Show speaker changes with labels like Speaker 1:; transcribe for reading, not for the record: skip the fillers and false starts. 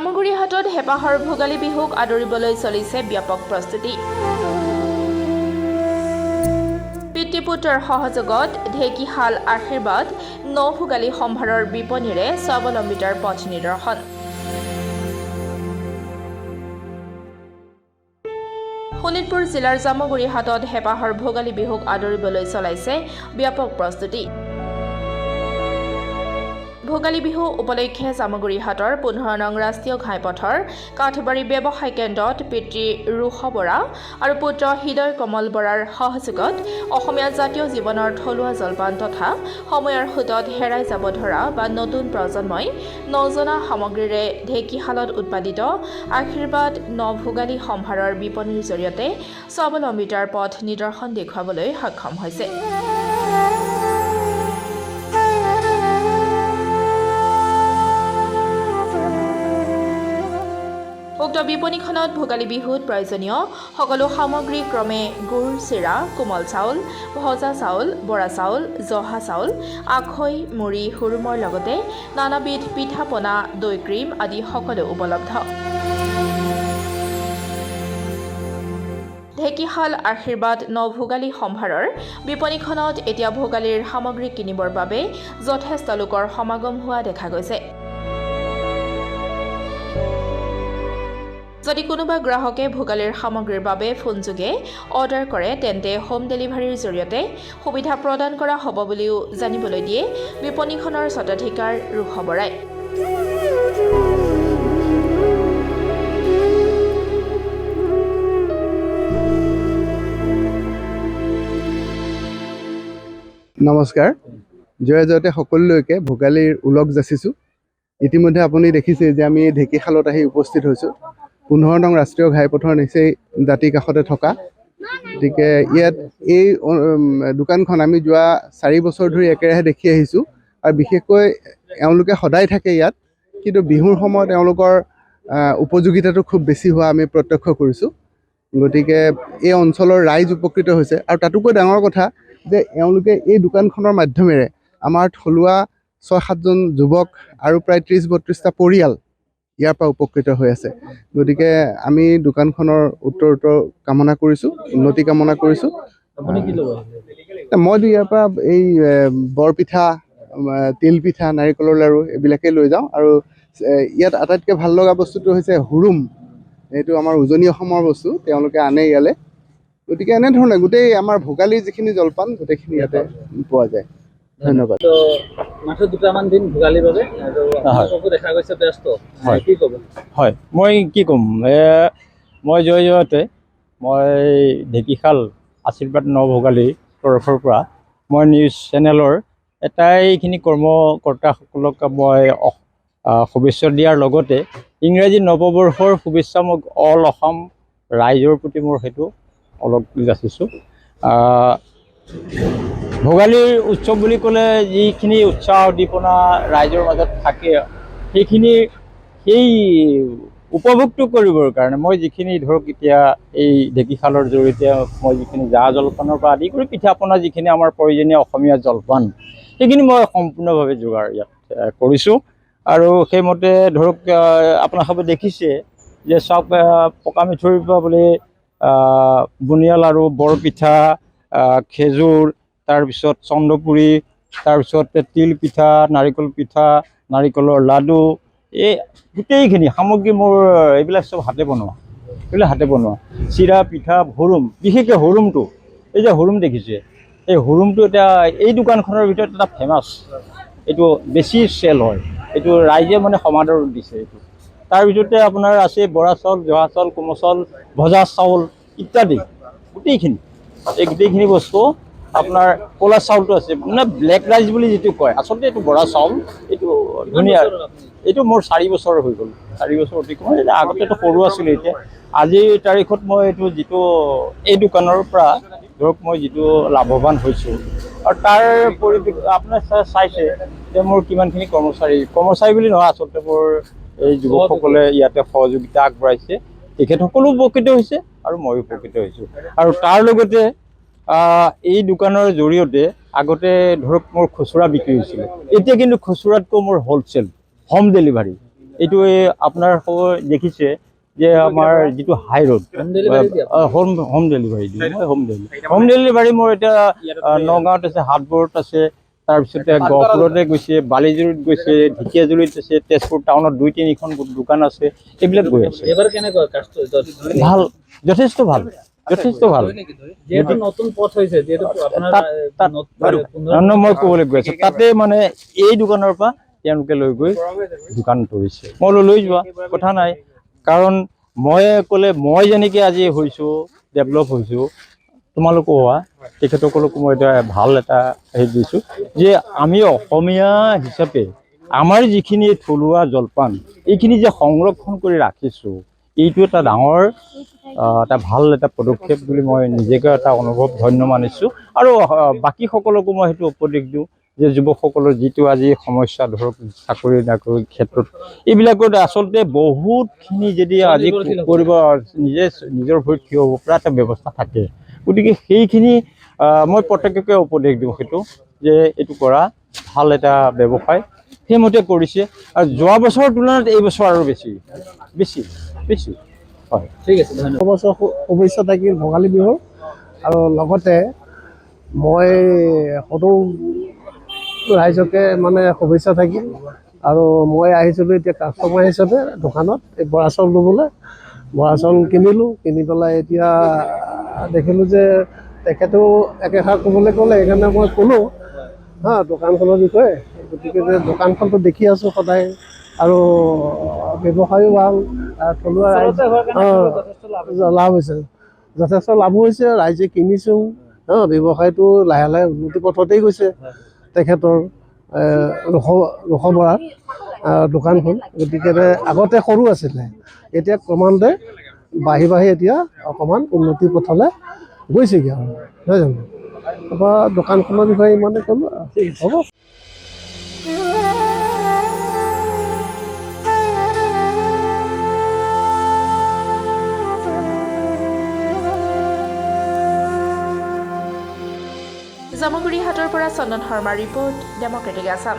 Speaker 1: জামুগুৰিহাটত হেপাহৰ ভোগালী বিহুক আদৰিবলৈ চলিছে ব্যাপক প্ৰস্তুতি। পিতৃপুত্ৰৰ সহযোগত ঢেকিহাল আশীৰ্বাদ নৌ-ভোগালী সম্ভাৰৰ বিপণীৰে স্বাৱলম্বিতাৰ পথ নিদৰ্শন। শোণিতপুৰ জিলাৰ জামুগুৰিহাটত হেপাহৰ ভোগালী বিহুক আদৰিবলৈ চলাইছে ব্যাপক প্ৰস্তুতি। ভোগালী বিহু উপলক্ষে জামুগুৰিহাটৰ 15 নং ৰাষ্ট্ৰীয় ঘাইপথৰ কাঠবাৰী ব্যৱসায় কেন্দ্ৰত পিতৃ ৰুষ বৰা আৰু পুত্ৰ হৃদয় কমল বৰাৰ সহযোগত অসমীয়া জাতীয় জীৱনৰ থলুৱা জলপান তথা সময়ৰ সোঁতত হেৰাই যাব ধৰা বা নতুন প্ৰজন্মই নজনা সামগ্ৰীৰে ঢেকিহালত উৎপাদিত আশীৰ্বাদ নৌ-ভোগালী সম্ভাৰৰ বিপণীৰ জৰিয়তে স্বাৱলম্বিতাৰ পথ নিদৰ্শন দেখুৱাবলৈ সক্ষম হৈছে। উক্ত বিপণীখনত ভোগালী বিহুত প্ৰয়োজনীয় সকলো সামগ্ৰী ক্ৰমে গুড়, চিৰা, কোমল চাউল, ভজা চাউল, বৰা চাউল, জহা চাউল, আখৈ, মুড়ি, হুৰুমৰ লগতে নানাবিধ পিঠা পনা, দৈ ক্ৰীম আদি সকলো উপলব্ধ। ঢেকিহাল আশীৰ্বাদ নৌ-ভোগালী সম্ভাৰৰ বিপণীখনত এতিয়া ভোগালীৰ সামগ্ৰী কিনিবৰ বাবে যথেষ্ট লোকৰ সমাগম হোৱা দেখা গৈছে। যদি কোনোবা গ্ৰাহকে ভোগালীৰ সামগ্ৰীৰ বাবে ফোনযোগে অৰ্ডাৰ কৰে তেন্তে হোম ডেলিভাৰীৰ জৰিয়তে সুবিধা প্ৰদান কৰা হ'ব বুলিও জানিবলৈ দিয়ে বিপণীখনৰ স্বত্বাধিকাৰ ৰুষ বৰাই।
Speaker 2: নমস্কাৰ, জয় জয়তে সকলোলৈকে ভোগালীৰ ওলগ যাচিছোঁ। ইতিমধ্যে আপুনি দেখিছে যে আমি ঢেকিহালত আহি উপস্থিত হৈছোঁ। 15 নং ৰাষ্ট্ৰীয় ঘাইপথৰ নিচেই দাঁতি কাষতে থকা, গতিকে ইয়াত এই দোকানখন আমি যোৱা 4 বছৰ ধৰি একেৰাহে দেখি আহিছোঁ আৰু বিশেষকৈ এওঁলোকে সদায় থাকে ইয়াত, কিন্তু বিহুৰ সময়ত এওঁলোকৰ উপযোগিতাটো খুব বেছি হোৱা আমি প্ৰত্যক্ষ কৰিছোঁ। গতিকে এই অঞ্চলৰ ৰাইজ উপকৃত হৈছে আৰু তাতোকৈ ডাঙৰ কথা যে এওঁলোকে এই দোকানখনৰ মাধ্যমেৰে আমাৰ থলুৱা 6-7জন যুৱক আৰু প্ৰায় 30-32টা পৰিয়াল ইয়াৰ পৰা উপকৃত হৈ আছে। গতিকে আমি দোকানখনৰ উত্তৰোত্তৰ কামনা কৰিছোঁ, উন্নতি কামনা কৰিছোঁ। মইতো ইয়াৰ পৰা এই বৰপিঠা, তিল পিঠা, নাৰিকলৰ লাড়ু এইবিলাকেই লৈ যাওঁ আৰু ইয়াত আটাইতকৈ ভাল লগা বস্তুটো হৈছে হুৰুম। এইটো আমাৰ উজনি অসমৰ বস্তু, তেওঁলোকে আনে ইয়ালৈ। গতিকে এনেধৰণে গোটেই আমাৰ ভোগালীৰ যিখিনি জলপান গোটেইখিনি ইয়াতে পোৱা যায়। ধন্যবাদ।
Speaker 3: মাত্ৰ দুটামান দিন ভোগালীৰ বাবে দেখা গৈছে ব্যস্ত, কি ক'ব?
Speaker 4: হয়, মই কি ক'ম, মই জয় জয়তে মই ঢেকিহাল আশীৰ্বাদ নৌ-ভোগালীৰ তৰফৰ পৰা মই নিউজ চেনেলৰ এইখিনি কৰ্মকৰ্তাসকলক মই শুভেচ্ছা দিয়াৰ লগতে ইংৰাজী নৱবৰ্ষৰ শুভেচ্ছা মোক অল অসম ৰাইজৰ প্ৰতি মোৰ সেইটো অলপ যাচিছোঁ। ভোগালীৰ উৎসৱ বুলি ক'লে যিখিনি উৎসাহ উদ্দীপনা ৰাইজৰ মাজত থাকে সেই উপভোগটো কৰিবৰ কাৰণে মই যিখিনি ধৰক এতিয়া এই ঢেকিহালৰ জৰিয়তে মই যিখিনি জা জলপানৰ পৰা আদি কৰি পিঠা পনা যিখিনি আমাৰ প্ৰয়োজনীয় অসমীয়া জলপান সেইখিনি মই সম্পূৰ্ণভাৱে যোগাৰ ইয়াত কৰিছোঁ। আৰু সেইমতে ধৰক আপোনালোকে দেখিছে যে চব পকা মিঠৈৰ পৰা বুলি বুনিয়া লাড়ু, বৰপিঠা, খেজুৰ, তাৰপিছত চন্দ্ৰপুৰি, তাৰপিছত তিল পিঠা, নাৰিকল পিঠা, নাৰিকলৰ লাডু, এই গোটেইখিনি সামগ্ৰী মোৰ এইবিলাক চব হাতে বনোৱা, চিৰা, পিঠা, হুৰুম, বিশেষকৈ হুৰুমটো, এই যে হুৰুম দেখিছে, এই হুৰুমটো এতিয়া এই দোকানখনৰ ভিতৰত এটা ফেমাছ, এইটো বেছি চেল হয়, এইটো ৰাইজে মানে সমাদৰ দিছে। এইটো তাৰ ভিতৰতে আপোনাৰ আছে বৰা চাউল, জহা চাউল, কোমল চাউল, ভজা চাউল ইত্যাদি গোটেইখিনি বস্তু। আপোনাৰ ক'লা চাউলটো আছে, মানে ব্লেক ৰাইচ বুলি যিটো কয়, আচলতে এইটো বৰা চাউল, এইটো ধুনীয়া। এইটো মোৰ 4 বছৰ হৈ গ'ল, 4 বছৰ অতিক্ৰম। আগতেতো সৰু আছিলোঁ, এতিয়া আজিৰ তাৰিখত মই এইটো যিটো এই দোকানৰ পৰা ধৰক মই যিটো লাভৱান হৈছোঁ আৰু তাৰ পৰিৱেশ আপোনাৰ চাইছে যে মোৰ কিমানখিনি কৰ্মচাৰী বুলি নহয়, আচলতে মোৰ এই যুৱকসকলে ইয়াতে সহযোগিতা আগবঢ়াইছে, তেখেতসকলো উপকৃত হৈছে আৰু ময়ো উপকৃত হৈছোঁ। আৰু তাৰ লগতে এই দোকানৰ জৰিয়তে আগতে ধৰক মোৰ খুচুৰা বিক্ৰী হৈছিলে, এতিয়া কিন্তু খুচুৰাতকৈ মোৰ হোলচেল হোম ডেলিভাৰী এইটো আপোনাৰ দেখিছে যে আমাৰ যিটো হাই ৰোড
Speaker 3: হোম ডেলিভাৰী দিয়ে
Speaker 4: হোম ডেলিভাৰী দিওঁ মই হোম ডেলিভাৰী মোৰ এতিয়া নগাঁৱত আছে, হাটবোৰত আছে, তাৰপিছতে গহপুৰতে গৈছে, বালিজুৰিত গৈছে, ঢেকীয়াজুলিত আছে, তেজপুৰ টাউনত 2-3খন দোকান আছে, এইবিলাক গৈ আছে।
Speaker 3: এবাৰ কেনেকুৱা কাষ্টৰ
Speaker 4: ভাল, যথেষ্ট ভাল, যথেষ্ট ভাল।
Speaker 3: যিহেতু নতুন পথ হৈছে, যিহেতু আপোনাৰ
Speaker 4: মই ক'বলৈ গৈ আছোঁ, তাতে মানে এই দোকানৰ পৰা তেওঁলোকে লৈ গৈ দোকান তৰিছে। মই লৈ যোৱা কথা নাই, কাৰণ মই ক'লে মই যেনেকৈ আজি হৈছোঁ, ডেভেলপ হৈছোঁ, তোমালোকো হোৱা, তেখেতসকলকো মই এটা ভাল এটা হেৰি দিছোঁ যে আমি অসমীয়া হিচাপে আমাৰ যিখিনি থলুৱা জলপান এইখিনি যে সংৰক্ষণ কৰি ৰাখিছোঁ, এইটো এটা ডাঙৰ এটা ভাল এটা পদক্ষেপ বুলি মই নিজকে এটা অনুভৱ ধন্য মানিছোঁ। আৰু বাকীসকলকো মই সেইটো উপদেশ দিওঁ যে যুৱকসকলৰ যিটো আজি সমস্যা, ধৰক চাকৰি নাকৰিৰ ক্ষেত্ৰত, এইবিলাকত আচলতে বহুতখিনি যদি আজি কৰিব নিজৰ ভৰিত থিয় হ'ব পৰা এটা ব্যৱস্থা থাকে। গতিকে সেইখিনি মই প্ৰত্যেককে উপদেশ দিওঁ সেইটো যে এইটো কৰা ভাল এটা ব্যৱসায়, সেইমতে কৰিছে। আৰু যোৱা বছৰৰ তুলনাত এই বছৰ আৰু বেছি হয়।
Speaker 3: ঠিক আছে, ধন্যবাদ।
Speaker 5: বছৰ শুভেচ্ছা থাকিল ভোগালী বিহুৰ। আৰু লগতে মই সকলো ৰাইজকে মানে শুভেচ্ছা থাকিল। আৰু মই আহিছিলোঁ এতিয়া কাষ্টমাৰ হিচাপে দোকানত এই বৰা চাউল ল'বলৈ। বৰা চাউল কিনিলোঁ, কিনি পেলাই এতিয়া দেখিলোঁ যে তেখেতেও একেষাৰ ক'বলৈ ক'লে, সেইকাৰণে মই ক'লোঁ দোকানখনৰ বিষয়ে। গতিকে দোকানখনটো দেখি আছোঁ সদায়, আৰু ব্যৱসায়ো ভাল, থলুৱা ৰাইজ লাভ হৈছে, যথেষ্ট লাভো হৈছে, ৰাইজে কিনিছেও। ব্যৱসায়টো লাহে লাহে উন্নতি পথতেই গৈছে তেখেতৰ ৰুখ বৰাৰ দোকানখন। গতিকে আগতে সৰু আছিলে, এতিয়া ক্ৰমান্বয়ে বাঢ়ি এতিয়া অকণমান উন্নতি পথলৈ গৈছেগৈ আৰু, নহয় জানো? তাৰপৰা দোকানখনৰ বিষয়ে ইমানে ক'লোঁ আৰু, হ'ব।
Speaker 1: জামুগুৰি হাটৰ পৰা চন্দন শৰ্মাৰ ৰিপৰ্ট, ডেমক্ৰেটিক আছাম।